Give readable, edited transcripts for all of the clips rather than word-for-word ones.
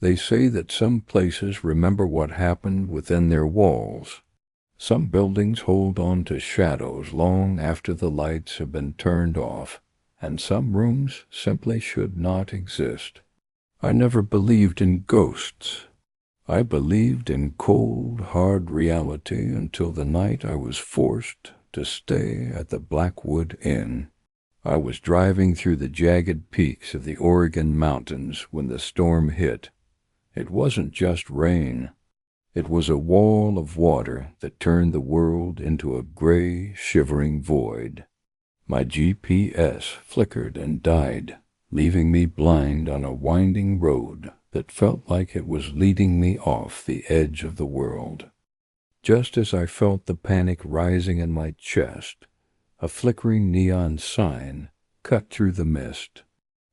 They say that some places remember what happened within their walls. Some buildings hold on to shadows long after the lights have been turned off, and some rooms simply should not exist. I never believed in ghosts. I believed in cold, hard reality until the night I was forced to stay at the Blackwood Inn. I was driving through the jagged peaks of the Oregon mountains when the storm hit. It wasn't just rain. It was a wall of water that turned the world into a gray, shivering void. My GPS flickered and died, leaving me blind on a winding road that felt like it was leading me off the edge of the world. Just as I felt the panic rising in my chest, a flickering neon sign cut through the mist.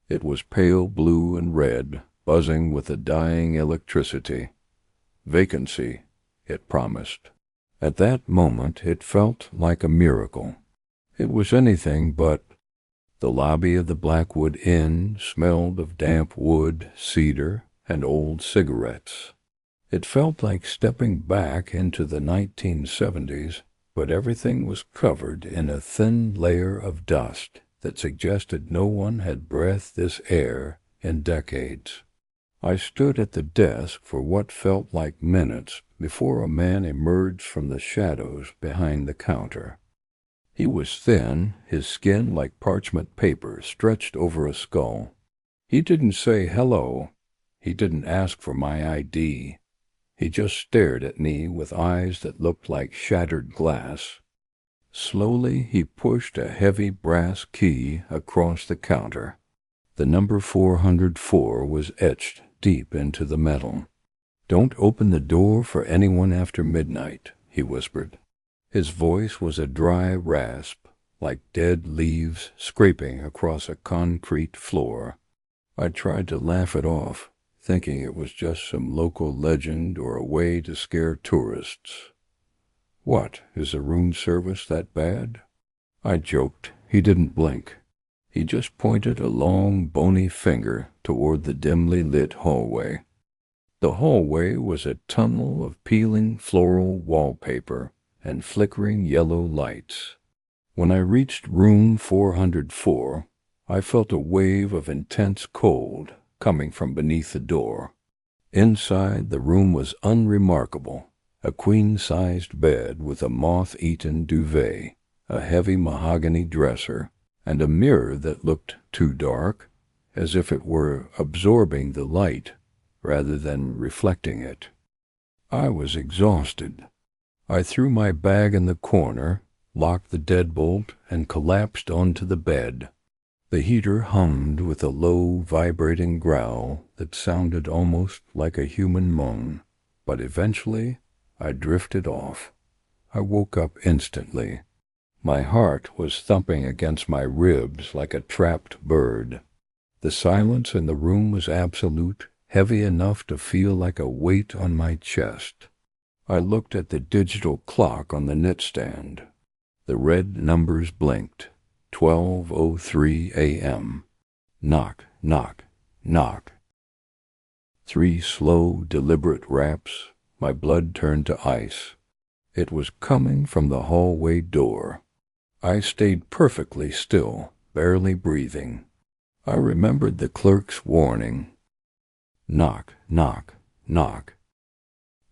It was pale blue and red, buzzing with a dying electricity. Vacancy, it promised. At that moment it felt like a miracle. It was anything but. The lobby of the Blackwood Inn smelled of damp wood, cedar, and old cigarettes. It felt like stepping back into the 1970s, but everything was covered in a thin layer of dust that suggested no one had breathed this air in decades. I stood at the desk for what felt like minutes before a man emerged from the shadows behind the counter. He was thin, his skin like parchment paper stretched over a skull. He didn't say hello. He didn't ask for my ID. He just stared at me with eyes that looked like shattered glass. Slowly he pushed a heavy brass key across the counter. The number 404 was etched deep into the metal. "Don't open the door for anyone after midnight," he whispered. His voice was a dry rasp, like dead leaves scraping across a concrete floor. I tried to laugh it off, thinking it was just some local legend or a way to scare tourists. "What, is the room service that bad?" I joked. He didn't blink. He just pointed a long, bony finger toward the dimly lit hallway. The hallway was a tunnel of peeling floral wallpaper and flickering yellow lights. When I reached room 404, I felt a wave of intense cold coming from beneath the door. Inside, the room was unremarkable. A queen-sized bed with a moth-eaten duvet, a heavy mahogany dresser, and a mirror that looked too dark, as if it were absorbing the light rather than reflecting it. I was exhausted. I threw my bag in the corner, locked the deadbolt, and collapsed onto the bed. The heater hummed with a low, vibrating growl that sounded almost like a human moan, but eventually I drifted off. I woke up instantly. My heart was thumping against my ribs like a trapped bird. The silence in the room was absolute, heavy enough to feel like a weight on my chest. I looked at the digital clock on the nightstand. The red numbers blinked. 12:03 a.m. Knock, knock, knock. 3 slow, deliberate raps. My blood turned to ice. It was coming from the hallway door. I stayed perfectly still, barely breathing. I remembered the clerk's warning. Knock, knock, knock.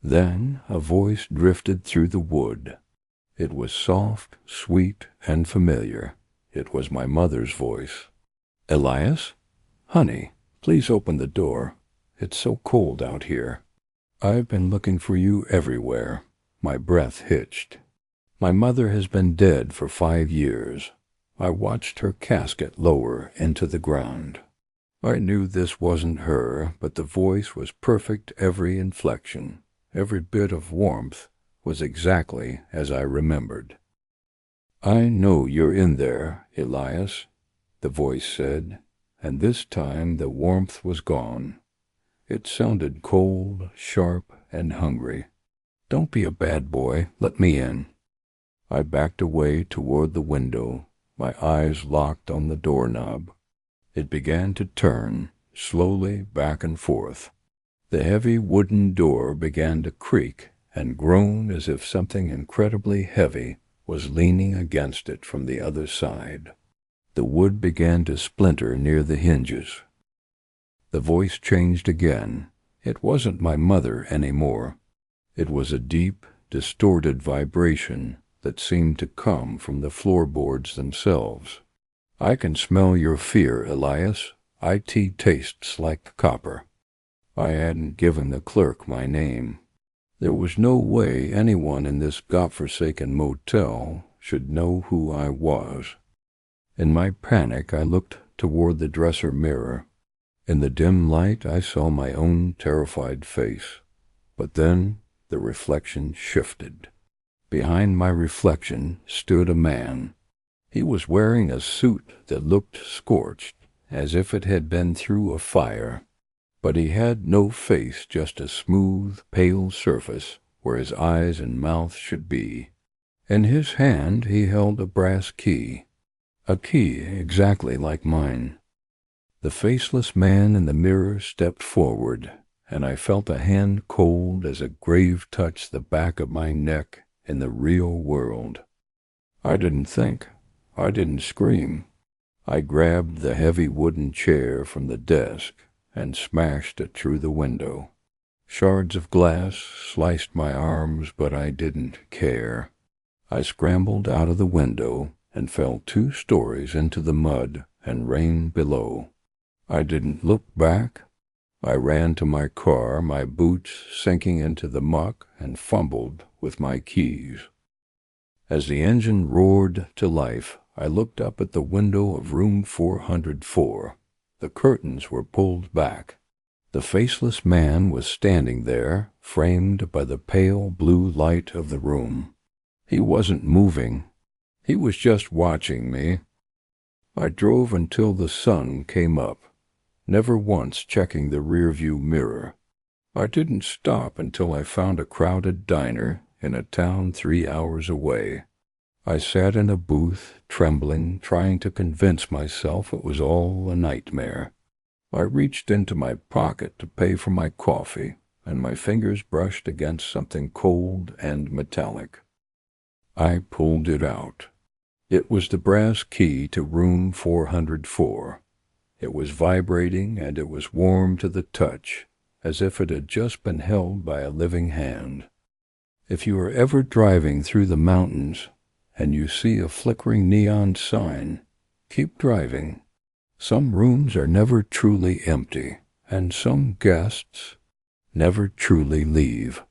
Then a voice drifted through the wood. It was soft, sweet, and familiar. It was my mother's voice. "Elias? Honey, please open the door. It's so cold out here. I've been looking for you everywhere." My breath hitched. My mother has been dead for 5 years. I watched her casket lower into the ground. I knew this wasn't her, but the voice was perfect, every inflection, every bit of warmth was exactly as I remembered. "I know you're in there, Elias," the voice said, and this time the warmth was gone. It sounded cold, sharp, and hungry. "Don't be a bad boy. Let me in." I backed away toward the window, my eyes locked on the doorknob. It began to turn, slowly back and forth. The heavy wooden door began to creak and groan as if something incredibly heavy was leaning against it from the other side. The wood began to splinter near the hinges. The voice changed again. It wasn't my mother anymore. It was a deep, distorted vibration that seemed to come from the floorboards themselves. "I can smell your fear, Elias. It tastes like copper." I hadn't given the clerk my name. There was no way anyone in this godforsaken motel should know who I was. In my panic, I looked toward the dresser mirror. In the dim light, I saw my own terrified face. But then the reflection shifted. Behind my reflection stood a man. He was wearing a suit that looked scorched, as if it had been through a fire. But he had no face, just a smooth, pale surface where his eyes and mouth should be. In his hand he held a brass key, a key exactly like mine. The faceless man in the mirror stepped forward, and I felt a hand cold as a grave touched the back of my neck in the real world. I didn't think. I didn't scream. I grabbed the heavy wooden chair from the desk and smashed it through the window. Shards of glass sliced my arms, but I didn't care. I scrambled out of the window and fell 2 stories into the mud and rain below. I didn't look back. I ran to my car, my boots sinking into the muck, and fumbled with my keys. As the engine roared to life, I looked up at the window of room 404. The curtains were pulled back. The faceless man was standing there, framed by the pale blue light of the room. He wasn't moving. He was just watching me. I drove until the sun came up, never once checking the rearview mirror. I didn't stop until I found a crowded diner in a town 3 hours away. I sat in a booth, trembling, trying to convince myself it was all a nightmare. I reached into my pocket to pay for my coffee, and my fingers brushed against something cold and metallic. I pulled it out. It was the brass key to room 404. It was vibrating, and it was warm to the touch, as if it had just been held by a living hand. If you are ever driving through the mountains and you see a flickering neon sign, keep driving. Some rooms are never truly empty, and some guests never truly leave.